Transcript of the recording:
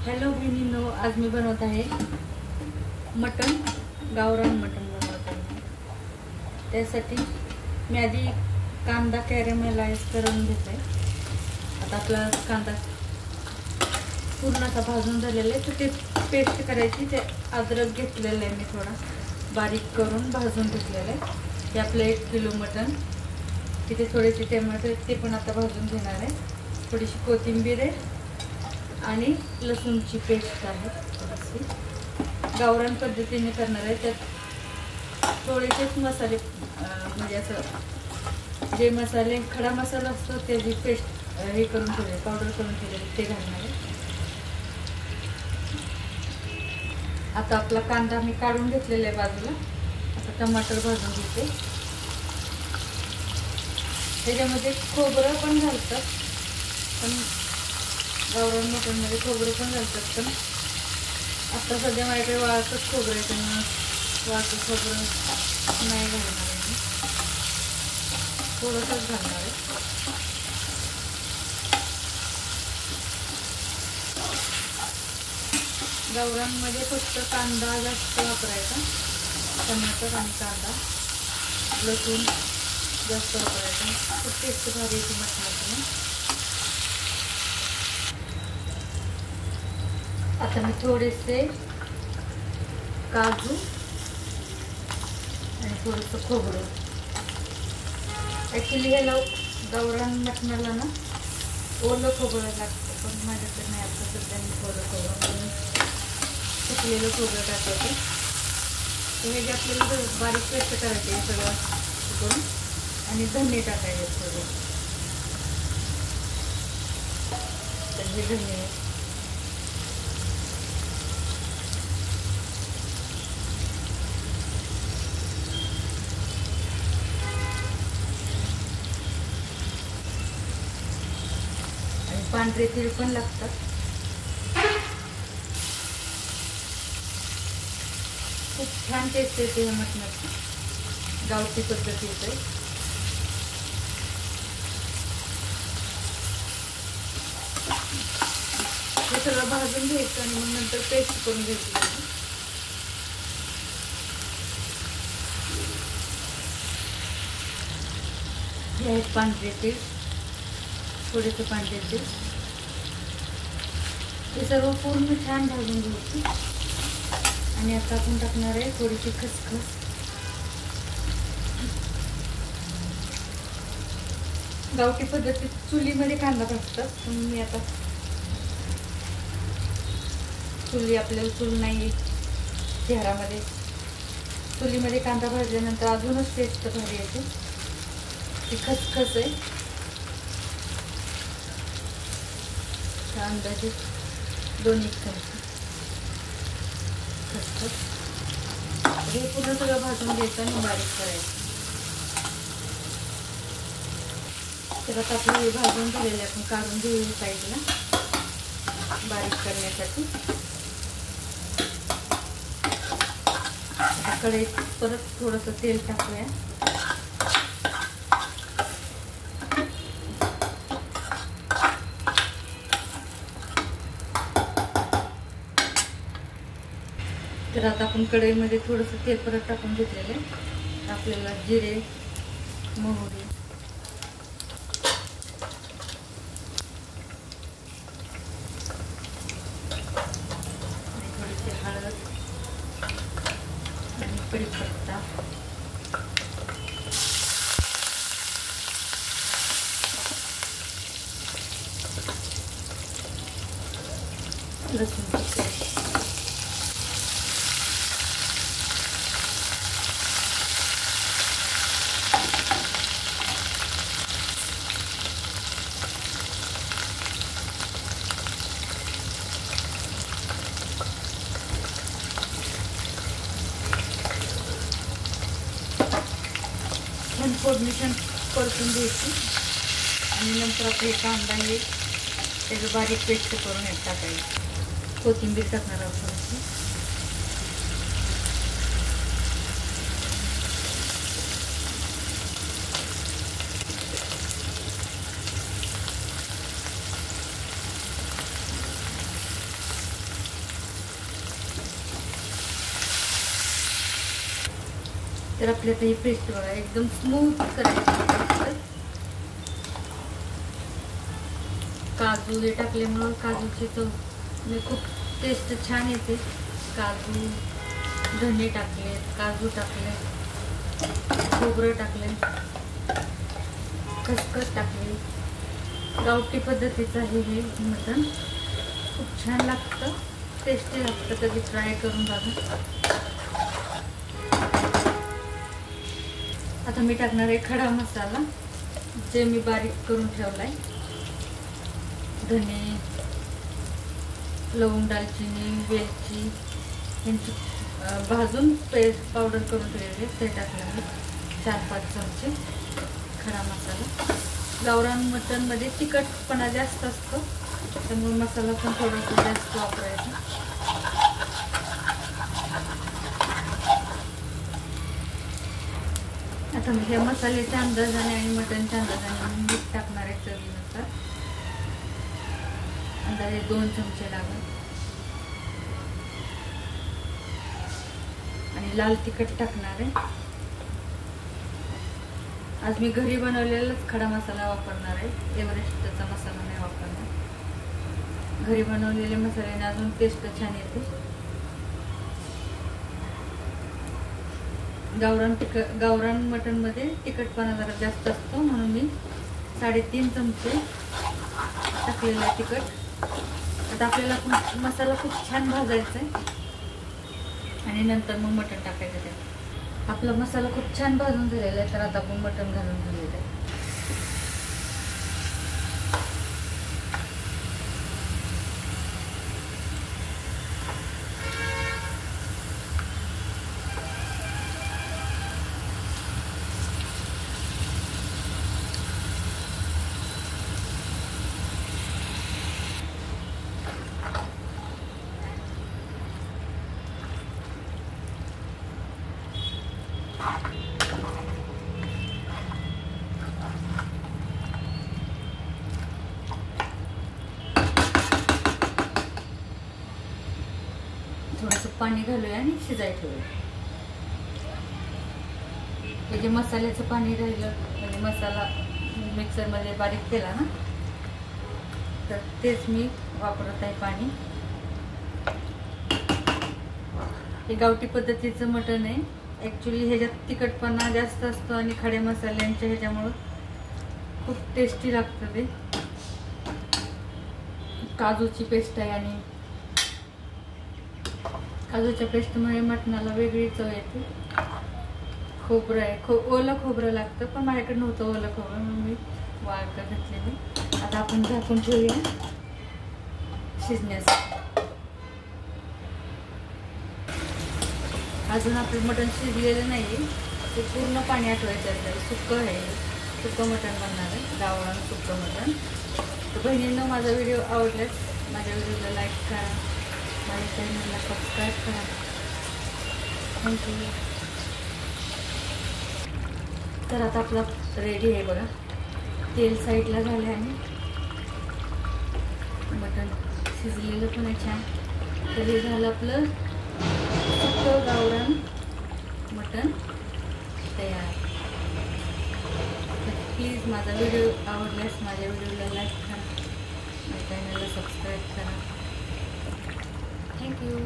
Hello बहिणींनो, आज मी बनवत आहे मटण, गावरान मटण बनवत आहे। त्यासाठी मी आधी कांदा कॅरेमलाइज करून घेतलाय। आता आपला कांदा पूर्ण असा भाजून झालेला आहे, तर ते पेस्ट करायची। ते अद्रक घेतलेलं आहे मी थोडा बारीक करून भाजून घेतलेलं आहे। ते आपलं 1 किलो मटण, तिथे थोडेसे टमाटर ते पण आता भाजून घेणार आहे। थोडीशी कोथिंबीर आहे आणि लसूणची पेस्ट आहे थोडीशी। गावरान पद्धतीने करणार आहे। त्यात थोडेसेच मसाले म्हणजे असं जे मसाले खडा मसाला असतो त्याची पेस्ट हे करून ठेवले, पावडर करून ठेवले, ते घालणार आहे। आता आपला कांदा मी काढून घेतलेला आहे बाजूला। आता टमाटर भाजून घेते। त्याच्यामध्ये खोबरं पण घालतात, पण गावरान मटणमध्ये खोबरं पण घालतात, पण आता सध्या माझ्याकडे वाळतच खोबरं आहे, त्यांना वाळतं खोबरं नाही घालणार आहे मी, थोडंसंच घालणार आहे। गावरानमध्ये फक्त कांदा जास्त वापरायचा, टमाटर आणि कांदा, लसूण जास्त वापरायचा, खूप टेस्ट भारी येते मटणाची। आता मी थोडेसे काजू आणि थोडंसं खोबरं, ॲक्च्युली ह्याला गावरान मटणाला ना ओलं खोबरं लागतं, पण माझ्याकडे नाही। आता सध्या मी ओलं खोबरं म्हणून सुकलेलं खोबरं टाकायचं। हे जे आपल्याला बारीक पेस्ट करायचे सगळं करून, आणि धने टाकायचे थोडे, तर हे धने आणि पांढरे तीळ पण लागतात। खूप छान टेस्ट येते या मटणाची, गावठी पद्धतीचं आहे। हे सगळं भाजून घ्यायचं आणि मग नंतर पेस्ट करून घ्यायची। हे आहेत पांढरे तीळ, थोडेसे पांढरे तीळ, हे सर्व पूर्ण छान भाजून घ्यायची। आणि आता आपण टाकणार आहे थोडीशी खसखस। गावठी पद्धतीत चुलीमध्ये कांदा भाजतात, पण मी आता आपल्याला चूल नाही शहरामध्ये, चुलीमध्ये कांदा भाजल्यानंतर अजूनच टेस्ट भारी येते। ती खसखस आहे, अंदाजे 2-1 चमचे खसखस। हे पूर्ण सगळं भाजून घ्यायचं आणि बारीक करायचं। तर आता आपलं हे भाजून झालेलं आपण काढून घेऊ साईडला बारीक करण्यासाठी। कढईत परत थोडंसं तेल टाकूया। तर आता आपण कढईमध्ये थोडंसं तेल परत टाकून घेतलेलं आहे। आपल्याला जिरे, मोहरी, थोडीशी हळद आणि कढीपत्ता, लसूण फोडणी छान परतून घ्यायची। आणि नंतर आपले कांदा हे त्याचं बारीक पेस्ट करून टाकायची। कोथिंबीर टाकणार आहोत थोडीशी। तर आपली आता ही पेस्ट बघा एकदम स्मूथ करायची. काजू हे टाकल्यामुळं काजूची चव म्हणजे खूप टेस्ट छान येते. काजू, धने टाकले, काजू टाकले, खोबरं टाकले, खसखस टाकली. गावठी पद्धतीचं आहे हे मटण. खूप छान लागतं, टेस्टी लागतं. कधी ट्राय करून बघा. आता मी टाकणार आहे खडा मसाला, जे मी बारीक करून ठेवलाय. धने, लवंग, दालचिनी, वेलची यांची भाजून पेस्ट पावडर करून ठेवलेले ते टाकलं आहे. 4-5 चमचे खडा मसाला. गावरान मटणमध्ये तिखटपणा जास्त असतो, त्यामुळे मसाला पण थोडासा जास्त वापरायचा. आता मी हे मसाल्याच्या अंदाजाने आणि मटणच्या अंदाजाने मीठ टाकणार आहे चवीनुसार. अंदाजे 2 चमचे लागेल. आणि लाल तिखट टाकणार आहे. आज मी घरी बनवलेलाच खडा मसाला वापरणार आहे, एव्हरेस्टचा मसाला नाही वापरणार. घरी बनवलेले मसाल्याने अजून टेस्ट छान येते. गावरान मटणमध्ये तिखटपणा जरा जास्त असतो, म्हणून मी 3.5 चमचे टाकलेला आहे तिखट. आता आपल्याला मसाला खूप छान भाजायचा आहे आणि नंतर मग मटण टाकायचं त्यात. आपला मसाला खूप छान भाजून झालेला आहे, तर आता आपण मटण घालून झालेलं आहे. थोडंसं पाणी घालूया आणि शिजायला ठेवूया. हे जे मसाल्याचं पाणी राहिलं, म्हणजे मसाला मिक्सरमध्ये बारीक केला ना, तर तेच मी वापरत आहे पाणी. हे गावठी पद्धतीचं मटण आहे. ॲक्च्युली ह्याच्यात तिखटपणा जास्त असतो आणि खडे मसाल्यांच्या ह्याच्यामुळं खूप टेस्टी लागतं ते. काजूची पेस्ट आहे आणि काजूच्या पेस्टमुळे मटणाला वेगळी चव येते. खोबरं आहे, ओलं खोबरं लागतं, पण माझ्याकडे नव्हतं ओलं खोबरं म्हणून मी वाळका घातलेली. आता आपण झाकून ठेवूया शिजण्यासाठी. अजून आपलं मटण शिजलेलं नाही, ते पूर्ण पाणी आठवायचं आहे. सुक्कं आहे, सुक्कं मटण बनणार आहे, गावरान सुक्कं मटण. तर बहिणींनो, माझा व्हिडिओ आवडल्यास माझ्या व्हिडिओला लाईक करा, माझ्या चॅनलला सबस्क्राईब करा. थँक्यू. तर आता आपला रेडी आहे बघा. तेल साईडला झालं आणि मटण शिजलेलं पण आहे छान. तर हे झालं आपलं सुक्कं गावरान मटण तयार. प्लीज माझा व्हिडिओ आवडल्यास माझ्या व्हिडिओला लाईक करा, माझ्या चॅनलला सबस्क्राईब करा. थँक्यू.